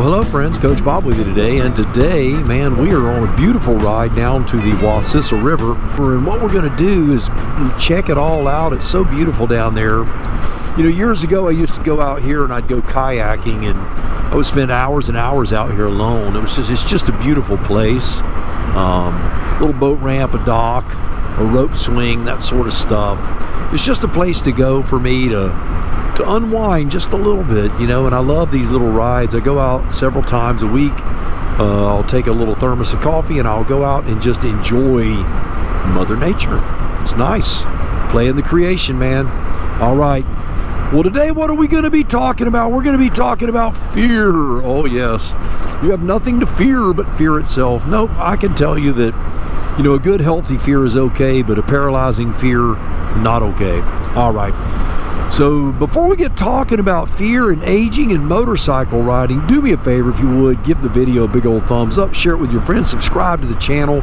Well, hello friends, Coach Bob with you today, and today, man, we are on a beautiful ride down to the Wasissa River, and what we're going to do is check it all out. It's so beautiful down there. You know, years ago I used to go out here and I'd go kayaking, and I would spend hours and hours out here alone. It's just a beautiful place. Little boat ramp, a dock, a rope swing, that sort of stuff. It's just a place to go for me to unwind just a little bit, you know, and I love these little rides. I go out several times a week. I'll take a little thermos of coffee and I'll go out and just enjoy Mother Nature. It's nice. Play in the creation, man. All right. Well, today, what are we going to be talking about? We're going to be talking about fear. Oh, yes. You have nothing to fear but fear itself. Nope, I can tell you that, you know, a good, healthy fear is okay, but a paralyzing fear, not okay. All right. So before we get talking about fear and aging and motorcycle riding, do me a favor, if you would, give the video a big old thumbs up, share it with your friends, subscribe to the channel.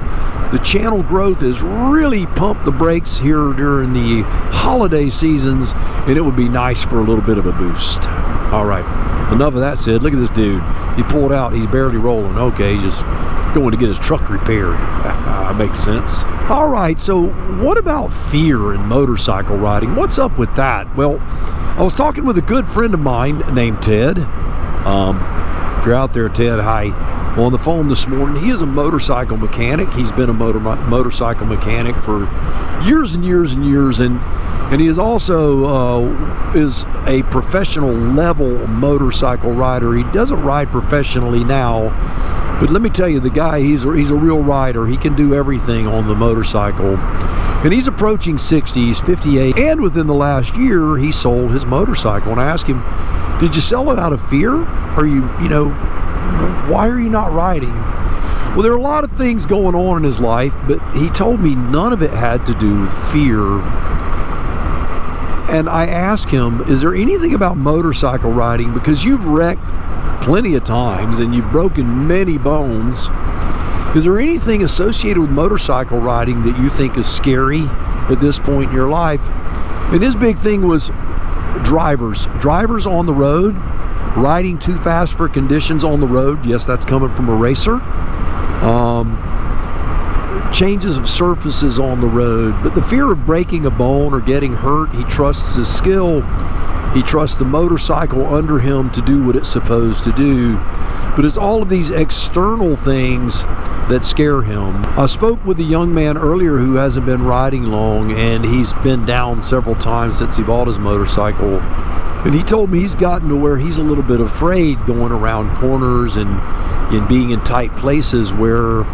The channel growth has really pumped the brakes here during the holiday seasons, and it would be nice for a little bit of a boost. All right, enough of that said. Look at this dude. He pulled out, he's barely rolling. Okay, he's just going to get his truck repaired. Makes sense. All right, so what about fear in motorcycle riding? What's up with that? Well, I was talking with a good friend of mine named Ted. If you're out there, Ted, hi. Well, on the phone this morning. He is a motorcycle mechanic. He's been a motorcycle mechanic for years and years and years, and he is also is a professional level motorcycle rider. He doesn't ride professionally now, but let me tell you, the guy, he's a real rider. He can do everything on the motorcycle. And he's approaching 60, he's 58, and within the last year, he sold his motorcycle. And I asked him, did you sell it out of fear? Are you know, why are you not riding? Well, there are a lot of things going on in his life, but he told me none of it had to do with fear. And I asked him, is there anything about motorcycle riding, because you've wrecked plenty of times and you've broken many bones, is there anything associated with motorcycle riding that you think is scary at this point in your life? And his big thing was drivers on the road, riding too fast for conditions on the road. Yes, that's coming from a racer. Changes of surfaces on the road, but the fear of breaking a bone or getting hurt. He trusts his skill. He trusts the motorcycle under him to do what it's supposed to do. But it's all of these external things that scare him. I spoke with a young man earlier who hasn't been riding long, and he's been down several times since he bought his motorcycle. And he told me he's gotten to where he's a little bit afraid going around corners and being in tight places where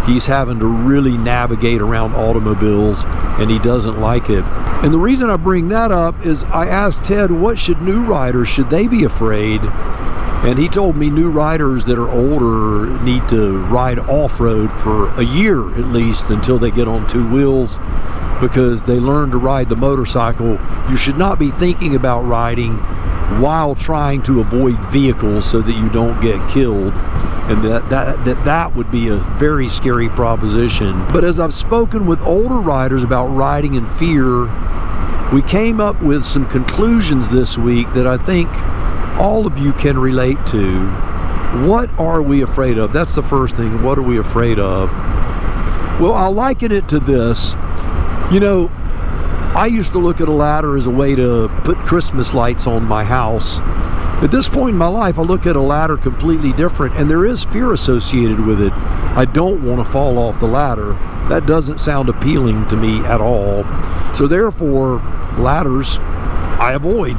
he's having to really navigate around automobiles, and he doesn't like it. And the reason I bring that up is I asked Ted, what should new riders, should they be afraid? And he told me new riders that are older need to ride off-road for a year at least until they get on two wheels, because they learn to ride the motorcycle. You should not be thinking about riding while trying to avoid vehicles so that you don't get killed. And that would be a very scary proposition. But as I've spoken with older riders about riding in fear, we came up with some conclusions this week that I think all of you can relate to. What are we afraid of? That's the first thing. What are we afraid of? Well, I'll liken it to this. You know, I used to look at a ladder as a way to put Christmas lights on my house. At this point in my life, I look at a ladder completely different, and there is fear associated with it. I don't want to fall off the ladder. That doesn't sound appealing to me at all. So therefore, ladders, I avoid.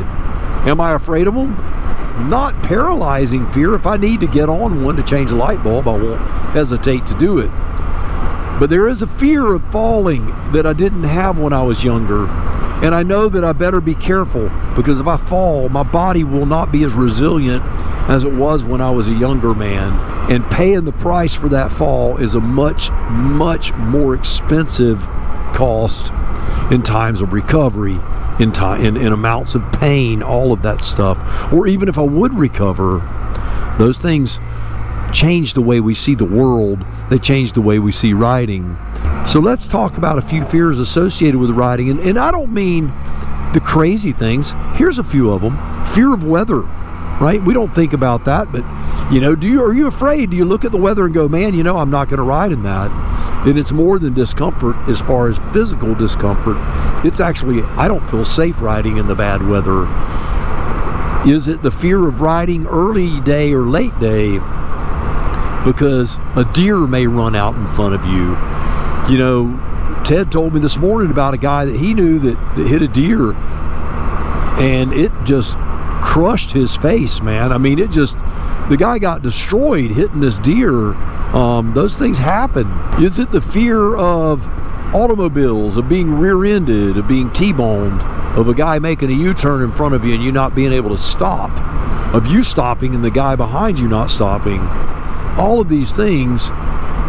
Am I afraid of them? Not paralyzing fear. If I need to get on one to change a light bulb, I won't hesitate to do it. But there is a fear of falling that I didn't have when I was younger. And I know that I better be careful, because if I fall, my body will not be as resilient as it was when I was a younger man. And paying the price for that fall is a much, much more expensive cost in times of recovery, in amounts of pain, all of that stuff. Or even if I would recover, those things change the way we see the world. They change the way we see riding. So let's talk about a few fears associated with riding. And I don't mean the crazy things. Here's a few of them. Fear of weather, right? We don't think about that, but You know, are you afraid? Do you look at the weather and go, man, you know, I'm not going to ride in that? And it's more than discomfort as far as physical discomfort. It's actually, I don't feel safe riding in the bad weather. Is it the fear of riding early day or late day because a deer may run out in front of you? You know, Ted told me this morning about a guy that he knew that hit a deer, and it just crushed his face, man. I mean, the guy got destroyed hitting this deer. Those things happen. Is it the fear of automobiles, of being rear-ended, of being T-boned, of a guy making a U-turn in front of you and you not being able to stop, of you stopping and the guy behind you not stopping? All of these things.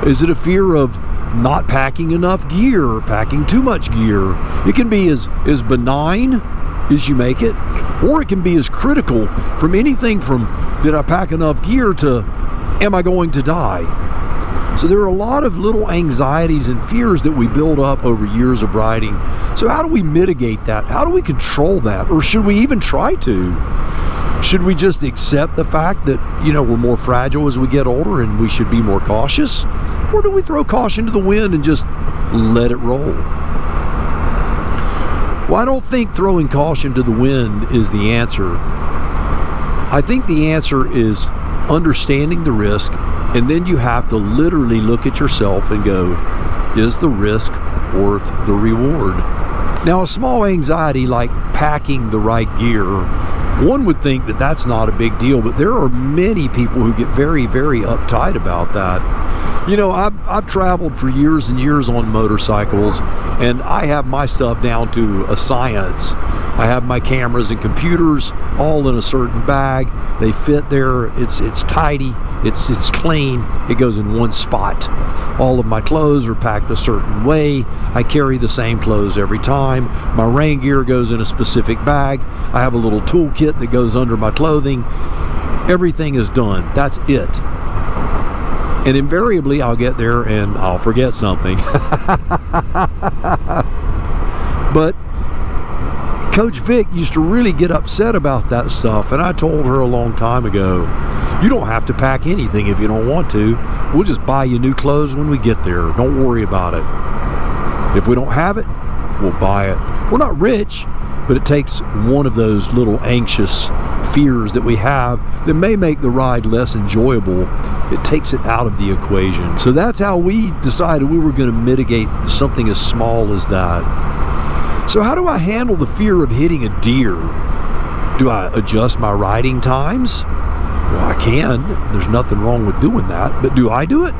Is it a fear of not packing enough gear, packing too much gear? It can be as benign as you make it, or it can be as critical, from anything from did I pack enough gear to am I going to die? So there are a lot of little anxieties and fears that we build up over years of riding. So how do we mitigate that? How do we control that? Or should we even try to? Should we just accept the fact that, you know, we're more fragile as we get older and we should be more cautious? Or do we throw caution to the wind and just let it roll? Well, I don't think throwing caution to the wind is the answer. I think the answer is understanding the risk, and then you have to literally look at yourself and go, is the risk worth the reward? Now, a small anxiety like packing the right gear, one would think that that's not a big deal, but there are many people who get very, very uptight about that. You know, I've traveled for years and years on motorcycles, and I have my stuff down to a science. I have my cameras and computers all in a certain bag. They fit there. It's tidy. It's clean. It goes in one spot. All of my clothes are packed a certain way. I carry the same clothes every time. My rain gear goes in a specific bag. I have a little toolkit that goes under my clothing. Everything is done. That's it. And invariably, I'll get there and I'll forget something. But Coach Vic used to really get upset about that stuff, and I told her a long time ago, you don't have to pack anything if you don't want to. We'll just buy you new clothes when we get there. Don't worry about it. If we don't have it, we'll buy it. We're not rich, but it takes one of those little anxious fears that we have that may make the ride less enjoyable. It takes it out of the equation. So that's how we decided we were going to mitigate something as small as that. So how do I handle the fear of hitting a deer? Do I adjust my riding times? Well, I can. There's nothing wrong with doing that. But do I do it?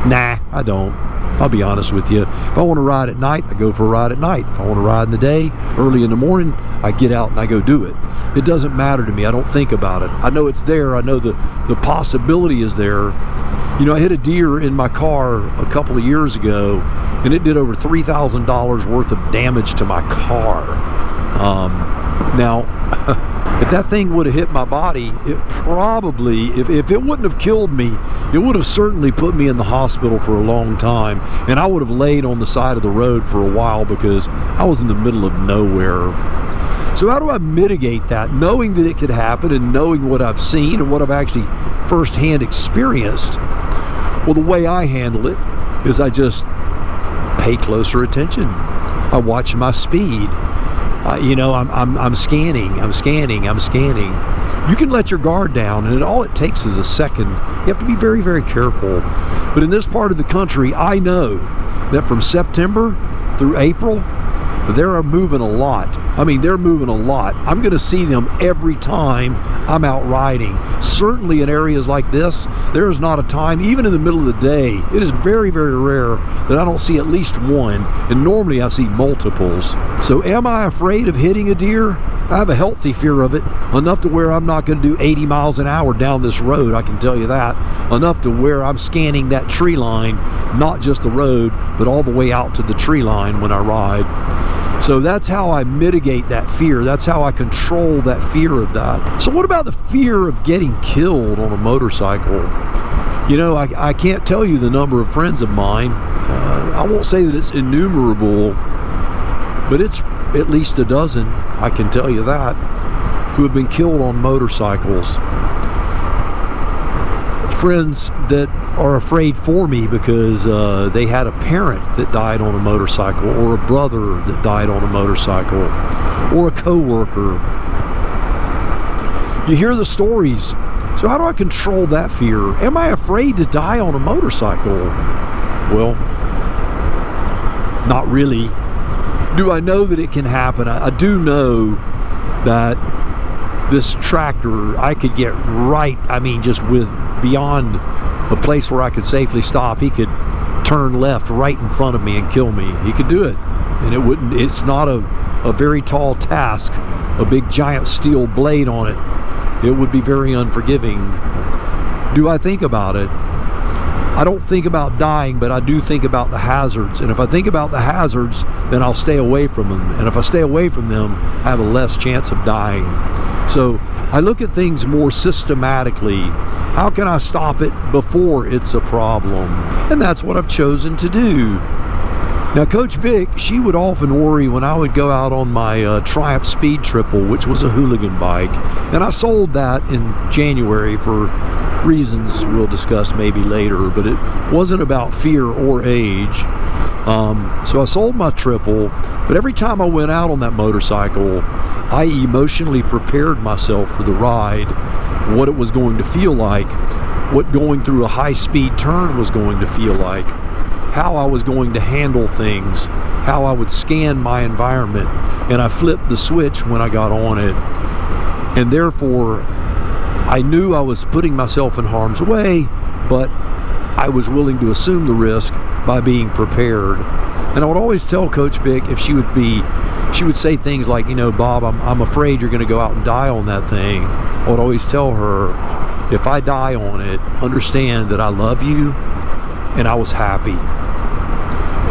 Nah, I don't. I'll be honest with you. If I want to ride at night, I go for a ride at night. If I want to ride in the day, early in the morning, I get out and I go do it. It doesn't matter to me. I don't think about it. I know it's there. I know the possibility is there. You know, I hit a deer in my car a couple of years ago, and it did over $3,000 worth of damage to my car. Now, if that thing would have hit my body, it probably, if it wouldn't have killed me, it would have certainly put me in the hospital for a long time, and I would have laid on the side of the road for a while because I was in the middle of nowhere. So how do I mitigate that, knowing that it could happen and knowing what I've seen and what I've actually firsthand experienced? Well, the way I handle it is I just pay closer attention. I watch my speed. You know, I'm scanning. You can let your guard down, and all it takes is a second. You have to be very, very careful. But in this part of the country, I know that from September through April, they're moving a lot. I mean, they're moving a lot. I'm going to see them every time I'm out riding. Certainly in areas like this, there is not a time, even in the middle of the day, it is very, very rare that I don't see at least one, and normally I see multiples. So am I afraid of hitting a deer? I have a healthy fear of it, enough to where I'm not going to do 80 miles an hour down this road, I can tell you that. Enough to where I'm scanning that tree line, not just the road, but all the way out to the tree line when I ride. So that's how I mitigate that fear. That's how I control that fear of that. So what about the fear of getting killed on a motorcycle? You know, I can't tell you the number of friends of mine. I won't say that it's innumerable, but it's at least a dozen, I can tell you that, who have been killed on motorcycles. friends that are afraid for me because they had a parent that died on a motorcycle, or a brother that died on a motorcycle, or a coworker. You hear the stories. So how do I control that fear? Am I afraid to die on a motorcycle? Well, not really. Do I know that it can happen? I do know that this tractor, I could get right, I mean, just with beyond a place where I could safely stop, he could turn left right in front of me and kill me. He could do it. And it wouldn't, it's not a very tall task, a big giant steel blade on it. It would be very unforgiving. Do I think about it? I don't think about dying, but I do think about the hazards. And if I think about the hazards, then I'll stay away from them. And if I stay away from them, I have a less chance of dying. So I look at things more systematically. How can I stop it before it's a problem? And that's what I've chosen to do. Now, Coach Vic, she would often worry when I would go out on my Triumph Speed Triple, which was a hooligan bike. And I sold that in January for reasons we'll discuss maybe later, but it wasn't about fear or age. So I sold my Triple, but every time I went out on that motorcycle, I emotionally prepared myself for the ride, what it was going to feel like, what going through a high-speed turn was going to feel like, how I was going to handle things, how I would scan my environment, and I flipped the switch when I got on it. And therefore, I knew I was putting myself in harm's way, but I was willing to assume the risk by being prepared. And I would always tell Coach Vic, if she would say things like, you know, Bob, I'm afraid you're going to go out and die on that thing. I would always tell her, if I die on it, understand that I love you, and I was happy.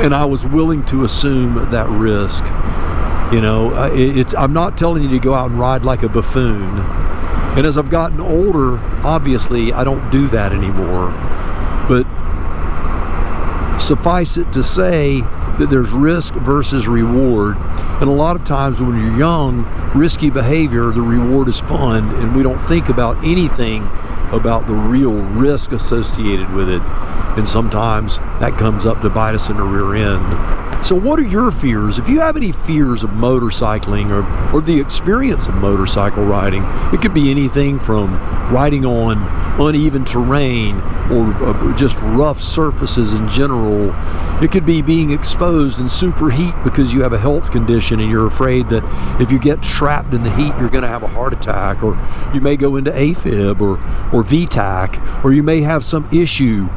And I was willing to assume that risk. You know, I'm not telling you to go out and ride like a buffoon. And as I've gotten older, obviously, I don't do that anymore. But suffice it to say that there's risk versus reward. And a lot of times when you're young, risky behavior, the reward is fun, and we don't think about anything about the real risk associated with it. And sometimes that comes up to bite us in the rear end. So what are your fears? If you have any fears of motorcycling or the experience of motorcycle riding, it could be anything from riding on uneven terrain or just rough surfaces in general. It could be being exposed in superheat because you have a health condition and you're afraid that if you get trapped in the heat, you're going to have a heart attack, or you may go into AFib or VTAC, or you may have some issue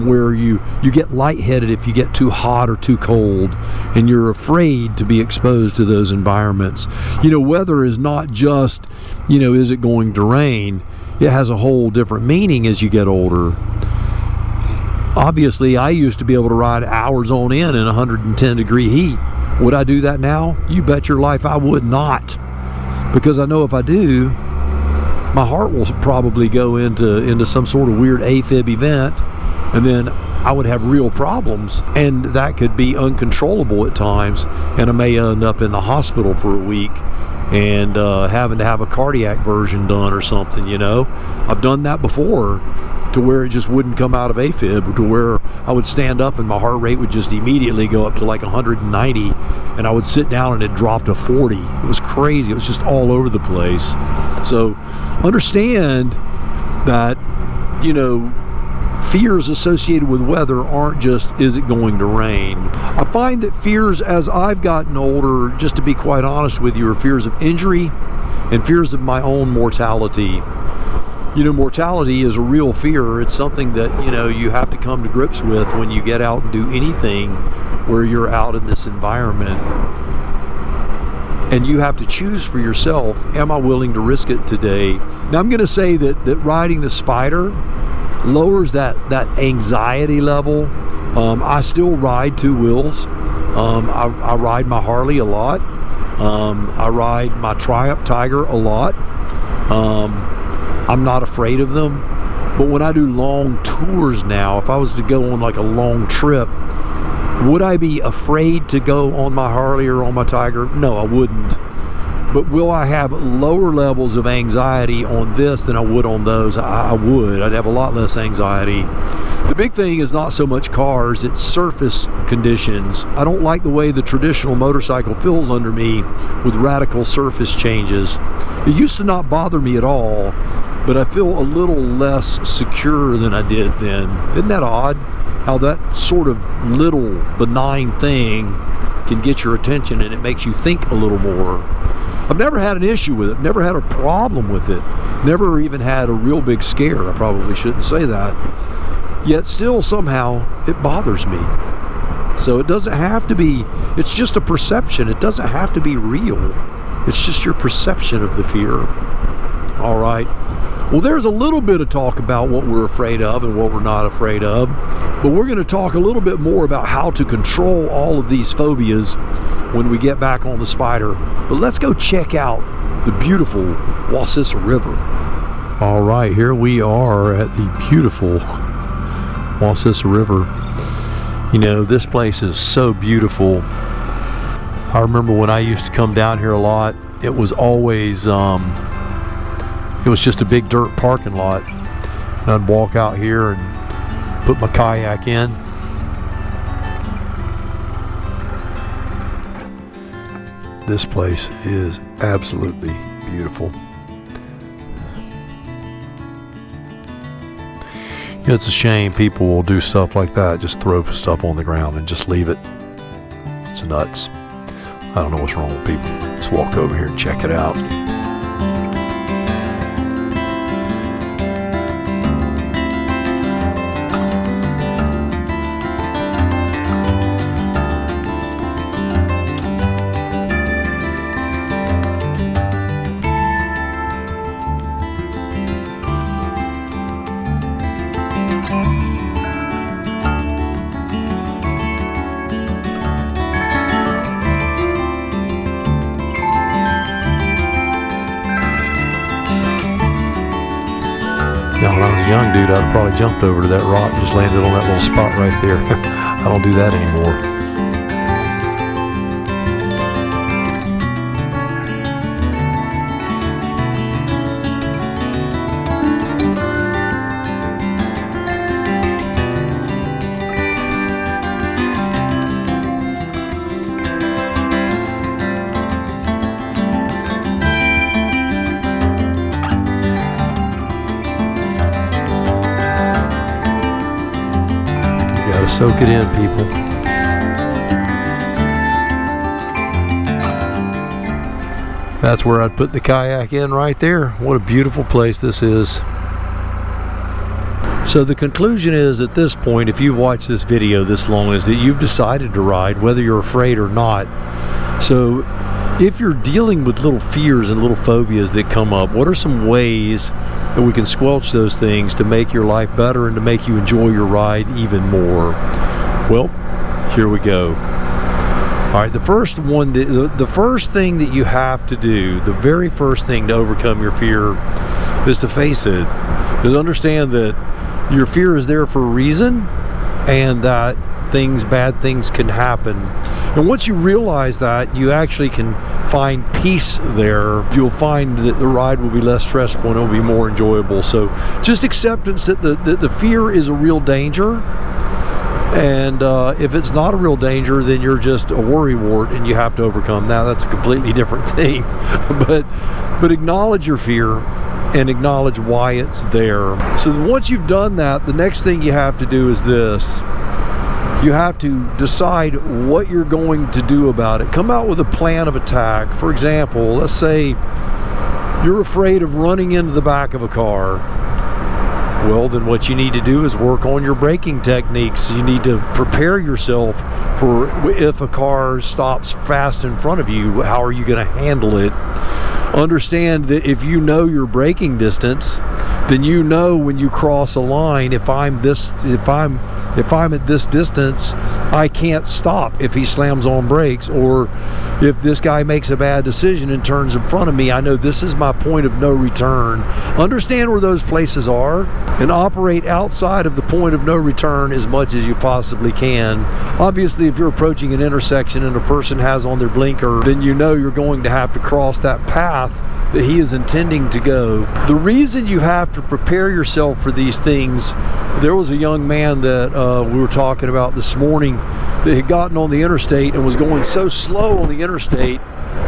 where you get lightheaded if you get too hot or too cold, and you're afraid to be exposed to those environments. You know, weather is not just, you know, is it going to rain? It has a whole different meaning as you get older. Obviously, I used to be able to ride hours on end in 110 degree heat. Would I do that now? You bet your life I would not. Because I know if I do, my heart will probably go into some sort of weird AFib event, and then I would have real problems, and that could be uncontrollable at times, and I may end up in the hospital for a week and having to have a cardiac version done or something, you know. I've done that before, to where it just wouldn't come out of AFib, to where I would stand up and my heart rate would just immediately go up to like 190, and I would sit down and it dropped to 40. It was crazy. It was just all over the place. So understand that, you know, fears associated with weather aren't just, is it going to rain? I find that fears as I've gotten older, just to be quite honest with you, are fears of injury and fears of my own mortality. You know, mortality is a real fear. It's something that, you know, you have to come to grips with when you get out and do anything where you're out in this environment. And you have to choose for yourself, am I willing to risk it today? Now, I'm going to say that riding the Spyder lowers that anxiety level. I still ride two wheels. I ride my Harley a lot. I ride my Triumph Tiger a lot. I'm not afraid of them. But when I do long tours now, if I was to go on like a long trip, would I be afraid to go on my Harley or on my Tiger? No, I wouldn't. But will I have lower levels of anxiety on this than I would on those? I would. I'd have a lot less anxiety. The big thing is not so much cars, it's surface conditions. I don't like the way the traditional motorcycle feels under me with radical surface changes. It used to not bother me at all, but I feel a little less secure than I did then. Isn't that odd? How that sort of little benign thing can get your attention and it makes you think a little more. I've never had an issue with it, never had a problem with it, never even had a real big scare. I probably shouldn't say that. Yet still somehow it bothers me. So it doesn't have to be, it's just a perception. It doesn't have to be real. It's just your perception of the fear. All right. Well, there's a little bit of talk about what we're afraid of and what we're not afraid of. But we're going to talk a little bit more about how to control all of these phobias when we get back on the Spyder. But let's go check out the beautiful Wasissa River. All right, here we are at the beautiful Wasissa River. You know, this place is so beautiful. I remember when I used to come down here a lot, it was always it was just a big dirt parking lot, and I'd walk out here and put my kayak in. This place is absolutely beautiful. It's a shame people will do stuff like that, just throw stuff on the ground and just leave it. It's nuts. I don't know what's wrong with people. Let's walk over here and check it out. Now, when I was a young dude, I'd have probably jumped over to that rock and just landed on that little spot right there. I don't do that anymore. Soak it in, people. That's where I'd put the kayak in right there. What a beautiful place this is. So the conclusion is, at this point, if you've watched this video this long, is that you've decided to ride, whether you're afraid or not. So if you're dealing with little fears and little phobias that come up, what are some ways that we can squelch those things to make your life better and to make you enjoy your ride even more? Well, here we go. All right, the first one, the first thing that you have to do, the very first thing to overcome your fear is to face it. Is understand that your fear is there for a reason and that bad things can happen. And once you realize that, you actually can find peace there. You'll find that the ride will be less stressful and it'll be more enjoyable. So just acceptance that the fear is a real danger. And if it's not a real danger, then you're just a worrywart and you have to overcome that. That's a completely different thing. But acknowledge your fear and acknowledge why it's there. So once you've done that, the next thing you have to do is this. You have to decide what you're going to do about it. Come out with a plan of attack. For example, let's say you're afraid of running into the back of a car. Well, then what you need to do is work on your braking techniques. You need to prepare yourself for if a car stops fast in front of you, how are you going to handle it? Understand that if you know your braking distance, then you know when you cross a line, if I'm at this distance, I can't stop if he slams on brakes, or if this guy makes a bad decision and turns in front of me, I know this is my point of no return. Understand where those places are and operate outside of the point of no return as much as you possibly can. Obviously, if you're approaching an intersection and a person has on their blinker, then you know you're going to have to cross that path that he is intending to go. The reason you have to prepare yourself for these things, there was a young man that we were talking about this morning that had gotten on the interstate and was going so slow on the interstate,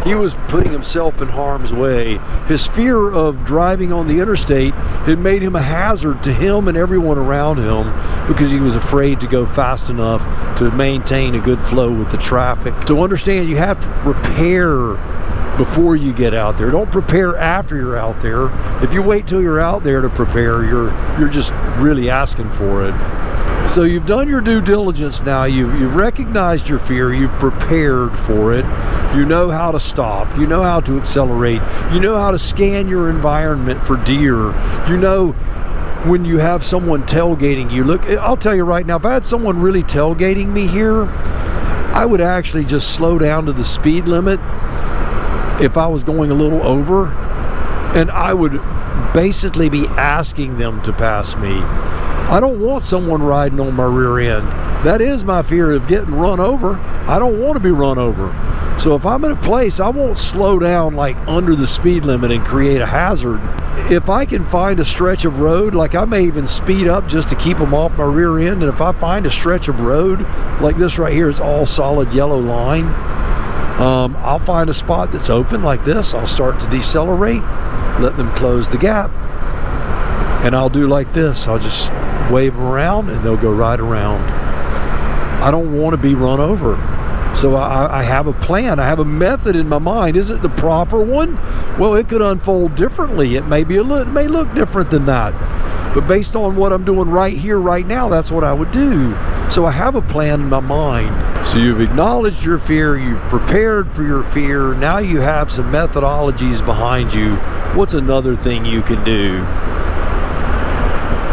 he was putting himself in harm's way. His fear of driving on the interstate had made him a hazard to him and everyone around him because he was afraid to go fast enough to maintain a good flow with the traffic. So understand, you have to prepare before you get out there. Don't prepare after you're out there. If you wait till you're out there to prepare, you're just really asking for it. So you've done your due diligence now. You've recognized your fear. You've prepared for it. You know how to stop. You know how to accelerate. You know how to scan your environment for deer. You know when you have someone tailgating you. Look, I'll tell you right now, if I had someone really tailgating me here, I would actually just slow down to the speed limit if I was going a little over, and I would basically be asking them to pass me. I don't want someone riding on my rear end. That is my fear of getting run over. I don't want to be run over. So if I'm in a place, I won't slow down like under the speed limit and create a hazard. If I can find a stretch of road, like I may even speed up just to keep them off my rear end, and if I find a stretch of road like this right here is all solid yellow line, I'll find a spot that's open like this. I'll start to decelerate, let them close the gap, and I'll do like this. I'll just wave them around and they'll go right around. I don't want to be run over. So I have a plan. I have a method in my mind. Is it the proper one? Well, it could unfold differently. It may look different than that. But based on what I'm doing right here, right now, that's what I would do. So I have a plan in my mind. So you've acknowledged your fear, you've prepared for your fear, now you have some methodologies behind you. What's another thing you can do?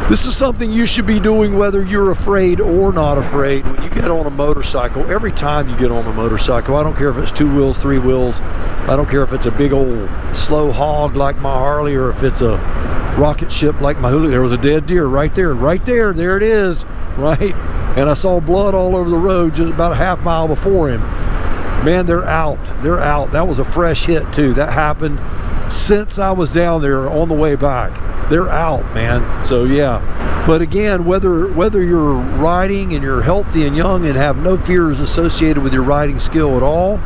This is something you should be doing whether you're afraid or not afraid. When you get on a motorcycle, every time you get on a motorcycle, I don't care if it's 2 wheels, 3 wheels, I don't care if it's a big old slow hog like my Harley or if it's a rocket ship like my Hula. There was a dead deer right there, there it is, right? And I saw blood all over the road just about a half mile before him. Man, they're out. That was a fresh hit too. That happened since I was down there on the way back. They're out, man. So yeah. But again, whether you're riding and you're healthy and young and have no fears associated with your riding skill at all,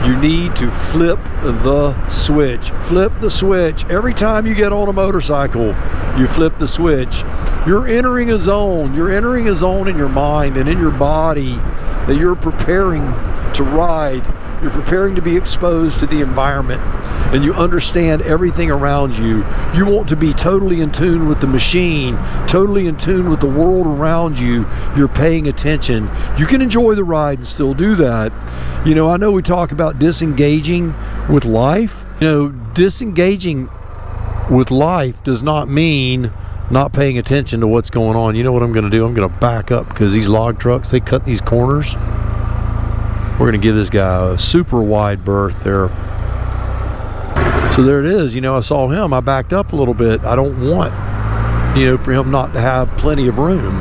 you need to flip the switch. Flip the switch. Every time you get on a motorcycle, you flip the switch. You're entering a zone. You're entering a zone in your mind and in your body that you're preparing to ride. You're preparing to be exposed to the environment, and you understand everything around you. You want to be totally in tune with the machine, totally in tune with the world around you. You're paying attention. You can enjoy the ride and still do that. You know, I know we talk about disengaging with life. You know, disengaging with life does not mean not paying attention to what's going on. You know what I'm going to do? I'm going to back up because these log trucks, they cut these corners. We're going to give this guy a super wide berth there. So there it is. You know, I saw him. I backed up a little bit. I don't want, you know, for him not to have plenty of room.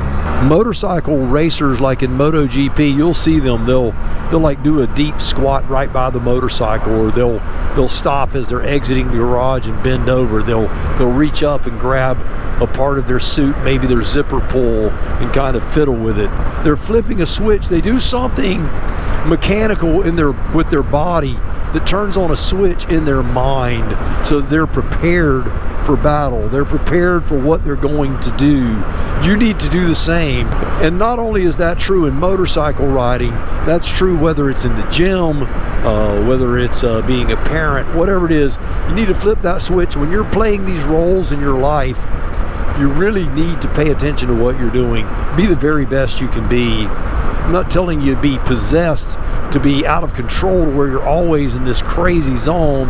Motorcycle racers, like in MotoGP, you'll see them. They'll like do a deep squat right by the motorcycle, or they'll stop as they're exiting the garage and bend over. They'll reach up and grab a part of their suit, maybe their zipper pull, and kind of fiddle with it. They're flipping a switch. They do something mechanical with their body that turns on a switch in their mind, so they're prepared for battle. They're prepared for what they're going to do. You need to do the same. And not only is that true in motorcycle riding, that's true whether it's in the gym, whether it's being a parent, whatever it is. You need to flip that switch. When you're playing these roles in your life, you really need to pay attention to what you're doing. Be the very best you can be. I'm not telling you to be possessed, to be out of control, where you're always in this crazy zone,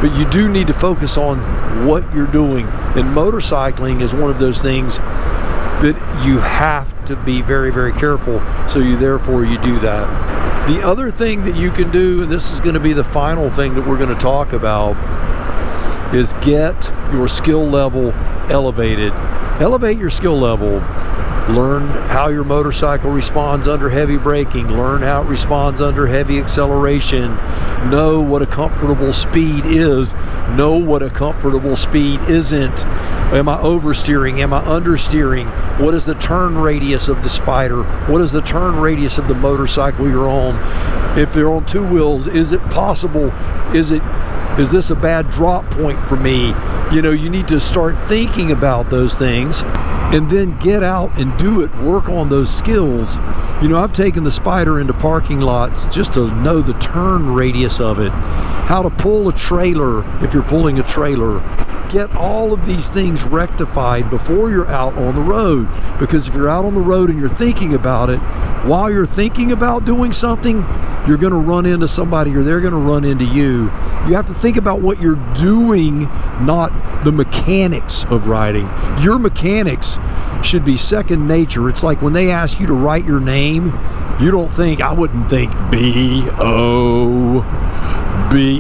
but you do need to focus on what you're doing. And motorcycling is one of those things that you have to be very, very careful, so therefore you do that. The other thing that you can do, and this is going to be the final thing that we're going to talk about, is get your skill level elevated. Elevate your skill level. Learn how your motorcycle responds under heavy braking. Learn how it responds under heavy acceleration. Know what a comfortable speed is. Know what a comfortable speed isn't. Am I oversteering? Am I understeering? What is the turn radius of the Spyder? What is the turn radius of the motorcycle you're on? If you're on two wheels, is it possible? Is this a bad drop point for me? You know, you need to start thinking about those things and then get out and do it. Work on those skills. You know, I've taken the Spyder into parking lots just to know the turn radius of it, how to pull a trailer if you're pulling a trailer. Get all of these things rectified before you're out on the road, because if you're out on the road and you're thinking about it, while you're thinking about doing something, you're going to run into somebody or they're going to run into you. You have to think about what you're doing, not the mechanics of riding. Your mechanics should be second nature. It's like when they ask you to write your name, you don't think, I wouldn't think B-O-B.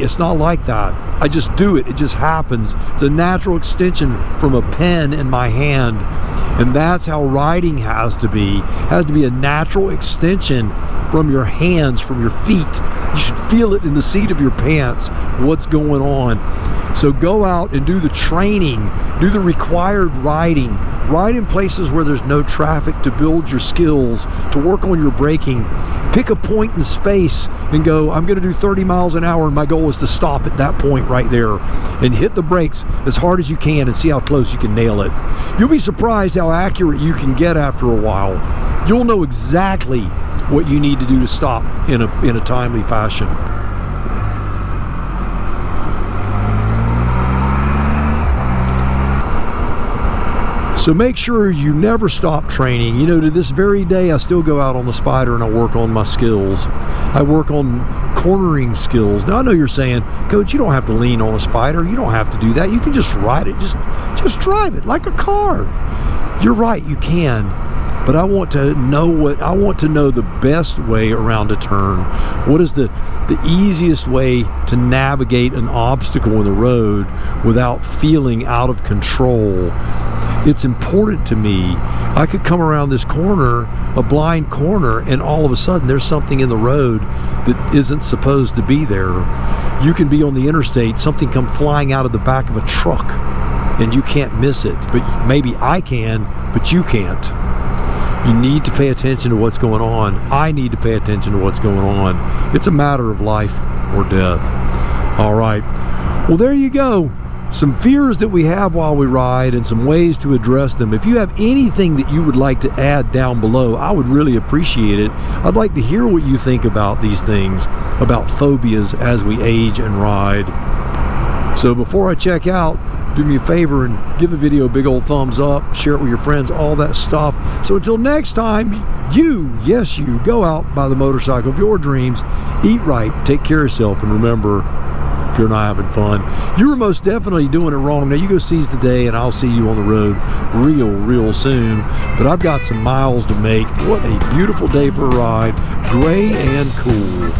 It's not like that. I just do it. It just happens. It's a natural extension from a pen in my hand. And that's how riding has to be. It has to be a natural extension from your hands, from your feet. You should feel it in the seat of your pants, what's going on. So go out and do the training, do the required riding. Ride in places where there's no traffic to build your skills, to work on your braking. Pick a point in space and go, I'm going to do 30 miles an hour, and my goal is to stop at that point right there and hit the brakes as hard as you can and see how close you can nail it. You'll be surprised how accurate you can get after a while. You'll know exactly what you need to do to stop in a timely fashion. So make sure you never stop training. You know, to this very day, I still go out on the Spyder and I work on my skills. I work on cornering skills. Now, I know you're saying, Coach, you don't have to lean on a Spyder. You don't have to do that. You can just ride it. Just drive it like a car. You're right, you can. But I want to know the best way around a turn. What is the easiest way to navigate an obstacle in the road without feeling out of control? It's important to me. I could come around this corner, a blind corner, and all of a sudden there's something in the road that isn't supposed to be there. You can be on the interstate, something come flying out of the back of a truck, and you can't miss it. But maybe I can, but you can't. You need to pay attention to what's going on. I need to pay attention to what's going on. It's a matter of life or death. All right. Well, there you go. Some fears that we have while we ride and some ways to address them. If you have anything that you would like to add down below, I would really appreciate it. I'd like to hear what you think about these things, about phobias as we age and ride. So before I check out, do me a favor and give the video a big old thumbs up, share it with your friends, all that stuff. So until next time, yes you, go out, buy the motorcycle of your dreams, eat right, take care of yourself, and remember, if you're not having fun, you were most definitely doing it wrong. Now you go seize the day, and I'll see you on the road real soon. But I've got some miles to make. What a beautiful day for a ride, gray and cool.